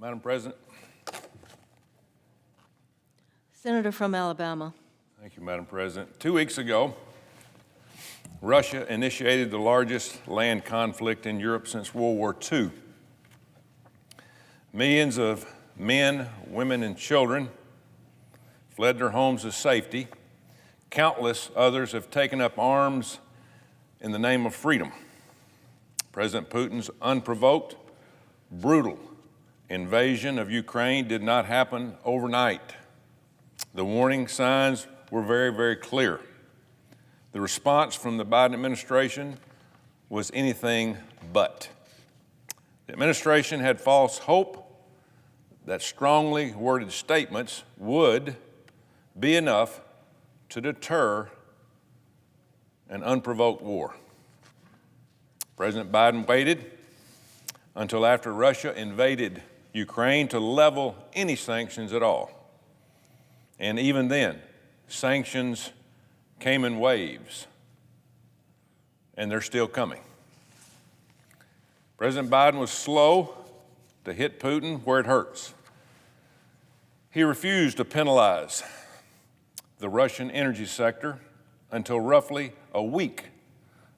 Madam President. Senator from Alabama. Thank you, Madam President. 2 weeks ago, Russia initiated the largest land conflict in Europe since World War II. Millions of men, women, and children fled their homes to safety. Countless others have taken up arms in the name of freedom. President Putin's unprovoked, brutal invasion of Ukraine did not happen overnight. The warning signs were very, very clear. The response from the Biden administration was anything but. The administration had false hope that strongly worded statements would be enough to deter an unprovoked war. President Biden waited until after Russia invaded Ukraine to level any sanctions at all. And even then, sanctions came in waves, and they're still coming. President Biden was slow to hit Putin where it hurts. He refused to penalize the Russian energy sector until roughly a week,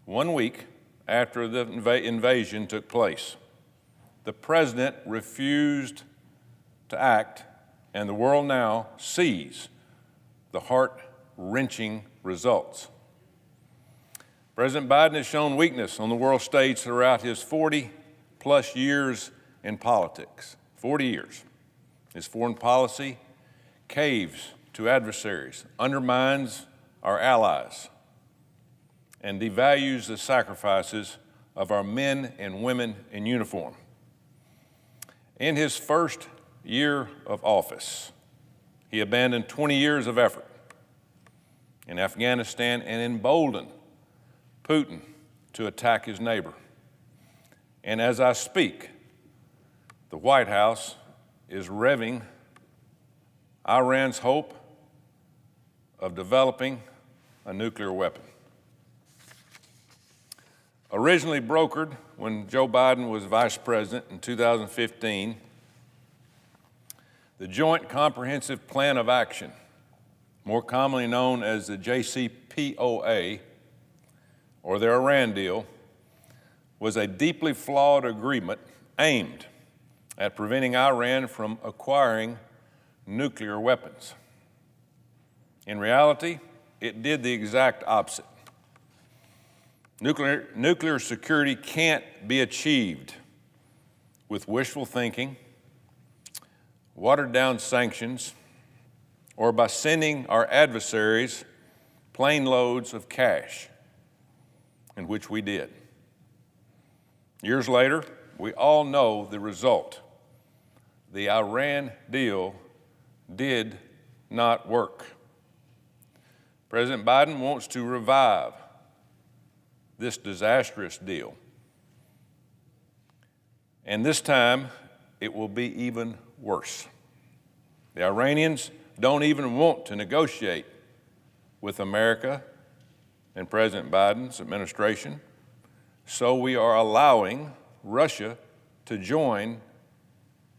1 week after the invasion took place. The president refused to act, and the world now sees the heart-wrenching results. President Biden has shown weakness on the world stage throughout his 40-plus years in politics. 40 years. His foreign policy caves to adversaries, undermines our allies, and devalues the sacrifices of our men and women in uniform. In his first year of office, he abandoned 20 years of effort in Afghanistan and emboldened Putin to attack his neighbor. And as I speak, the White House is revving Iran's hope of developing a nuclear weapon. Originally brokered when Joe Biden was vice president in 2015, the Joint Comprehensive Plan of Action, more commonly known as the JCPOA, or the Iran deal, was a deeply flawed agreement aimed at preventing Iran from acquiring nuclear weapons. In reality, it did the exact opposite. Nuclear security can't be achieved with wishful thinking, watered-down sanctions, or by sending our adversaries plane loads of cash, in which we did. Years later, we all know the result. The Iran deal did not work. President Biden wants to revive this disastrous deal. And this time, it will be even worse. The Iranians don't even want to negotiate with America and President Biden's administration, so we are allowing Russia to join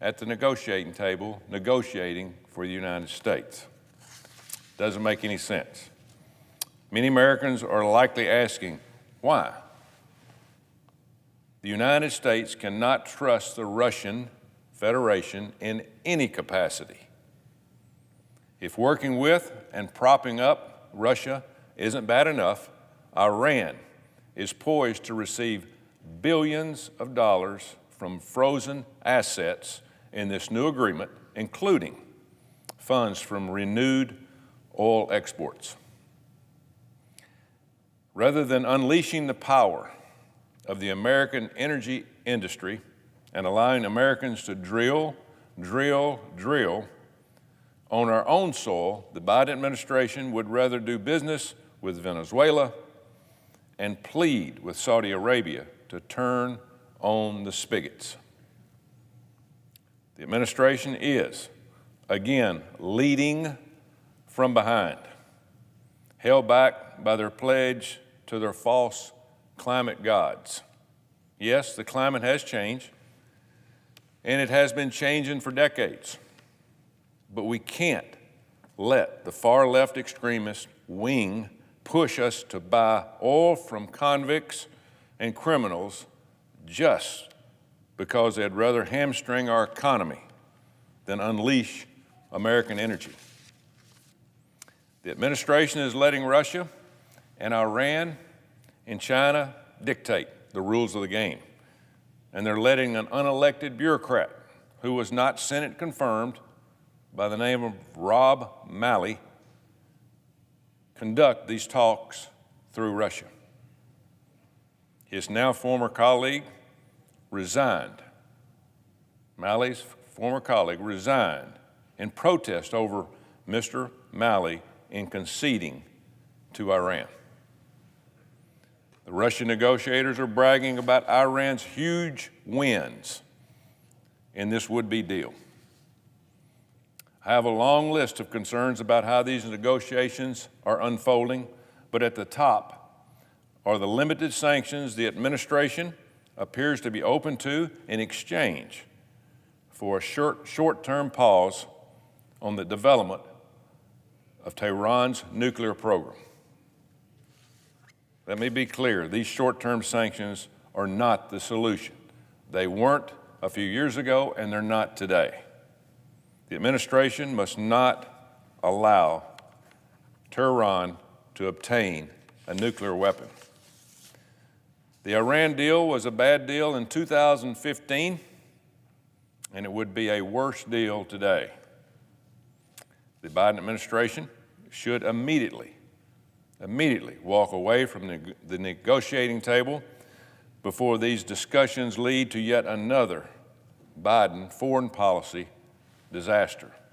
at the negotiating table, negotiating for the United States. Doesn't make any sense. Many Americans are likely asking, why? The United States cannot trust the Russian Federation in any capacity. If working with and propping up Russia isn't bad enough, Iran is poised to receive billions of dollars from frozen assets in this new agreement, including funds from renewed oil exports. Rather than unleashing the power of the American energy industry and allowing Americans to drill on our own soil, the Biden administration would rather do business with Venezuela and plead with Saudi Arabia to turn on the spigots. The administration is, again, leading from behind, held back by their pledge to their false climate gods. Yes, the climate has changed, and it has been changing for decades. But we can't let the far-left extremist wing push us to buy oil from convicts and criminals just because they'd rather hamstring our economy than unleash American energy. The administration is letting Russia and Iran and China dictate the rules of the game. And they're letting an unelected bureaucrat who was not Senate confirmed by the name of Rob Malley conduct these talks through Russia. His now former colleague resigned. Malley's former colleague resigned in protest over Mr. Malley in conceding to Iran. The Russian negotiators are bragging about Iran's huge wins in this would-be deal. I have a long list of concerns about how these negotiations are unfolding, but at the top are the limited sanctions the administration appears to be open to in exchange for a short-term pause on the development of Tehran's nuclear program. Let me be clear, these short-term sanctions are not the solution. They weren't a few years ago, and they're not today. The administration must not allow Tehran to obtain a nuclear weapon. The Iran deal was a bad deal in 2015, and it would be a worse deal today. The Biden administration should immediately walk away from the negotiating table before these discussions lead to yet another Biden foreign policy disaster.